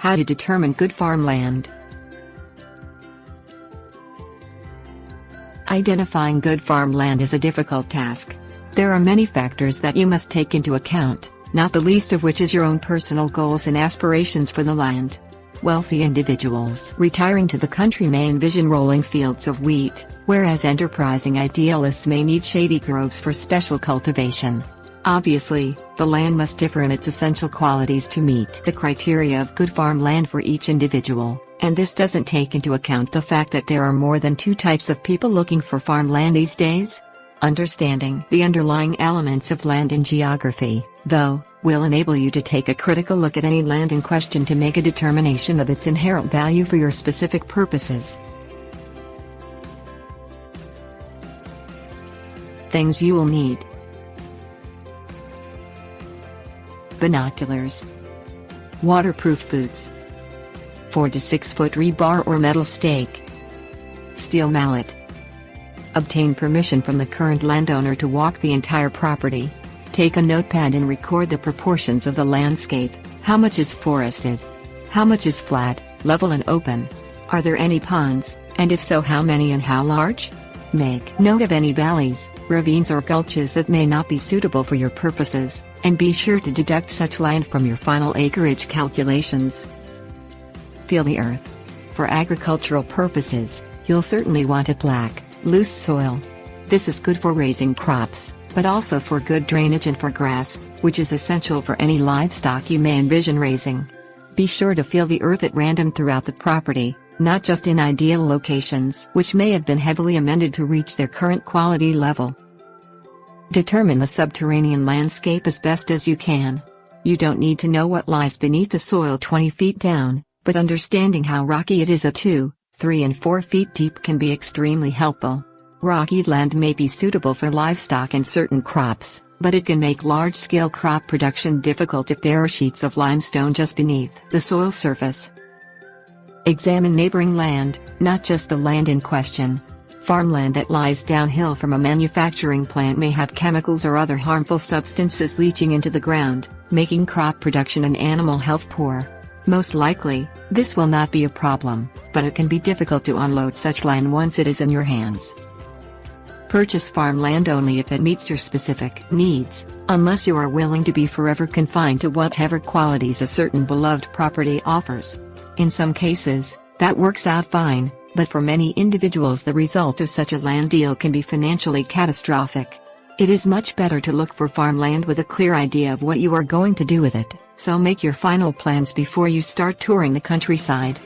How to determine good farmland. Identifying good farmland is a difficult task. There are many factors that you must take into account, not the least of which is your own personal goals and aspirations for the land. Wealthy individuals retiring to the country may envision rolling fields of wheat, whereas enterprising idealists may need shady groves for special cultivation. Obviously, the land must differ in its essential qualities to meet the criteria of good farmland for each individual, and this doesn't take into account the fact that there are more than two types of people looking for farmland these days. Understanding the underlying elements of land and geography, though, will enable you to take a critical look at any land in question to make a determination of its inherent value for your specific purposes. Things you will need: binoculars, waterproof boots, 4 to 6 foot rebar or metal stake, steel mallet. Obtain permission from the current landowner to walk the entire property. Take a notepad and record the proportions of the landscape. How much is forested? How much is flat, level and open? Are there any ponds, and if so, how many and how large? Make note of any valleys, ravines or gulches that may not be suitable for your purposes, and be sure to deduct such land from your final acreage calculations. Feel the earth. For agricultural purposes, you'll certainly want a black, loose soil. This is good for raising crops, but also for good drainage and for grass, which is essential for any livestock you may envision raising. Be sure to feel the earth at random throughout the property, not just in ideal locations which may have been heavily amended to reach their current quality level. Determine the subterranean landscape as best as you can. You don't need to know what lies beneath the soil 20 feet down, but understanding how rocky it is at 2, 3 and 4 feet deep can be extremely helpful. Rocky land may be suitable for livestock and certain crops, but it can make large-scale crop production difficult if there are sheets of limestone just beneath the soil surface. Examine neighboring land, not just the land in question. Farmland that lies downhill from a manufacturing plant may have chemicals or other harmful substances leaching into the ground, making crop production and animal health poor. Most likely, this will not be a problem, but it can be difficult to unload such land once it is in your hands. Purchase farmland only if it meets your specific needs, unless you are willing to be forever confined to whatever qualities a certain beloved property offers. In some cases, that works out fine, but for many individuals the result of such a land deal can be financially catastrophic. It is much better to look for farmland with a clear idea of what you are going to do with it, so make your final plans before you start touring the countryside.